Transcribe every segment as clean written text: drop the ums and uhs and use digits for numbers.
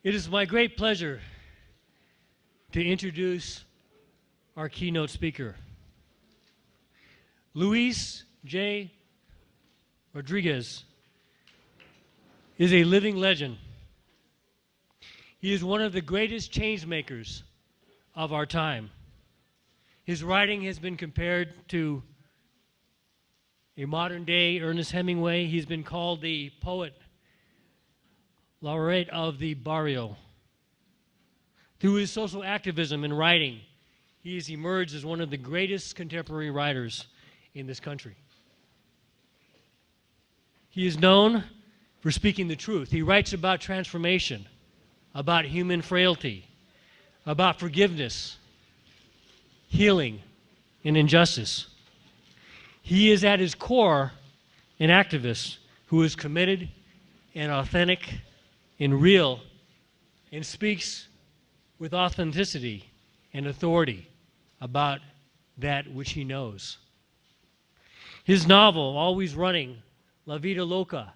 It is my great pleasure to introduce our keynote speaker. Luis J. Rodriguez is a living legend. He is one of the greatest change makers of our time. His writing has been compared to a modern-day Ernest Hemingway. He's been called the poet laureate of the barrio. Through his social activism and writing, he has emerged as one of the greatest contemporary writers in this country. He is known for speaking the truth. He writes about transformation, about human frailty, about forgiveness, healing, and injustice. He is at his core an activist who is committed and authentic and real and speaks with authenticity and authority about that which he knows. His novel, Always Running, La Vida Loca,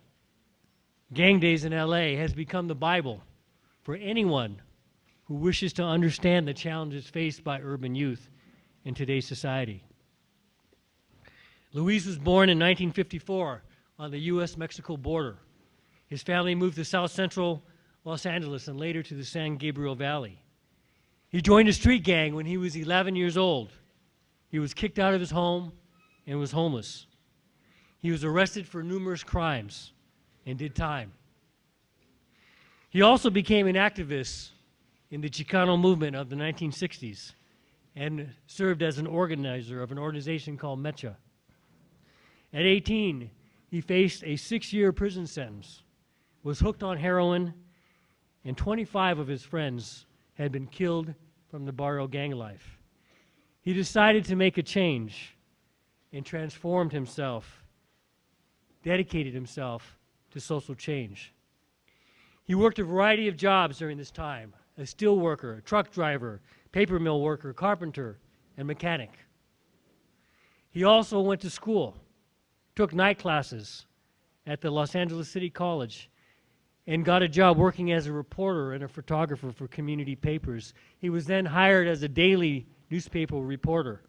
Gang Days in LA, has become the Bible for anyone who wishes to understand the challenges faced by urban youth in today's society. Luis was born in 1954 on the U.S.-Mexico border. His family moved to South Central Los Angeles and later to the San Gabriel Valley. He joined a street gang when he was 11 years old. He was kicked out of his home and was homeless. He was arrested for numerous crimes and did time. He also became an activist in the Chicano movement of the 1960s and served as an organizer of an organization called Mecha. At 18, he faced a 6-year prison sentence, was hooked on heroin, and 25 of his friends had been killed from the barrio gang life. He decided to make a change and transformed himself, dedicated himself to social change. He worked a variety of jobs during this time: a steel worker, a truck driver, paper mill worker, carpenter, and mechanic. He also went to school, took night classes at the Los Angeles City College, and got a job working as a reporter and a photographer for community papers. He was then hired as a daily newspaper reporter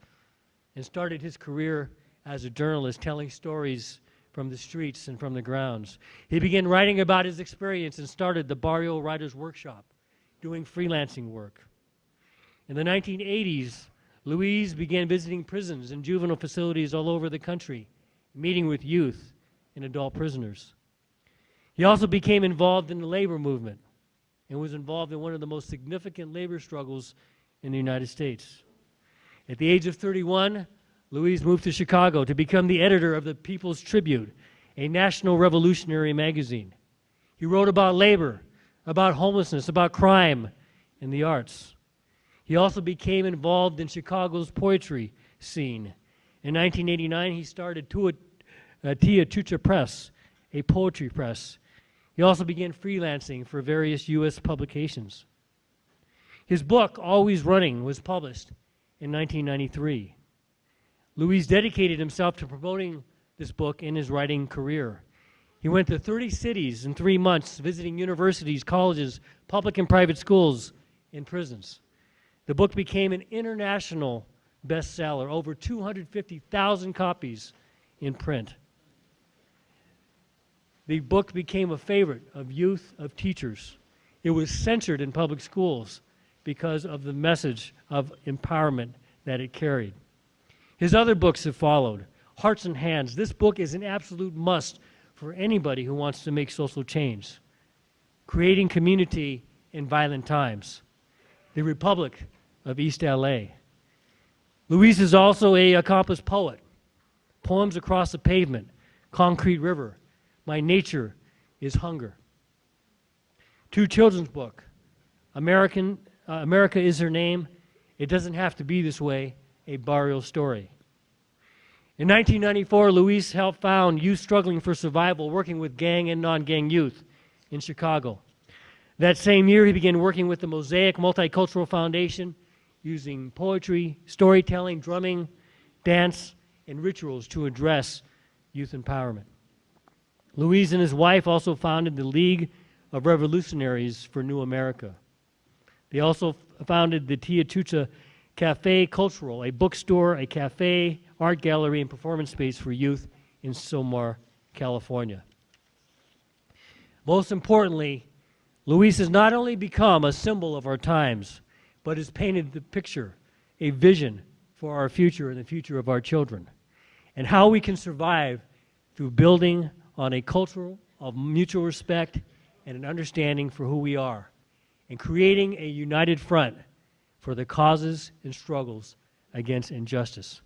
and started his career as a journalist, telling stories from the streets and from the grounds. He began writing about his experience and started the Barrio Writers Workshop, doing freelancing work. In the 1980s, Luis began visiting prisons and juvenile facilities all over the country, meeting with youth and adult prisoners. He also became involved in the labor movement and was involved in one of the most significant labor struggles in the United States. At the age of 31, Luis moved to Chicago to become the editor of the People's Tribune, a national revolutionary magazine. He wrote about labor, about homelessness, about crime, and the arts. He also became involved in Chicago's poetry scene. In 1989, he started Tia Chucha Press, a poetry press. He also began freelancing for various U.S. publications. His book, Always Running, was published in 1993. Luis dedicated himself to promoting this book in his writing career. He went to 30 cities in 3 months, visiting universities, colleges, public and private schools, and prisons. The book became an international bestseller, over 250,000 copies in print. The book became a favorite of youth, of teachers. It was censored in public schools because of the message of empowerment that it carried. His other books have followed. Hearts and Hands. This book is an absolute must for anybody who wants to make social change. Creating Community in Violent Times. The Republic of East LA. Luis is also an accomplished poet. Poems Across the Pavement, Concrete River, My Nature is Hunger. 2 children's books, America is Her Name, It Doesn't Have to Be This Way, a Barrio Story. In 1994, Luis helped found Youth Struggling for Survival, working with gang and non-gang youth in Chicago. That same year, he began working with the Mosaic Multicultural Foundation, using poetry, storytelling, drumming, dance, and rituals to address youth empowerment. Luis and his wife also founded the League of revolutionaries for New America. They also founded the Tiatucha Cafe Cultural, a bookstore, a cafe, art gallery, and performance space for youth in Sylmar, California. Most importantly, Luis has not only become a symbol of our times, but has painted the picture, a vision for our future and the future of our children, and how we can survive through building on a culture of mutual respect and an understanding for who we are, and creating a united front for the causes and struggles against injustice.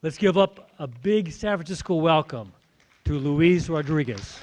Let's give up a big San Francisco welcome to Luis Rodriguez.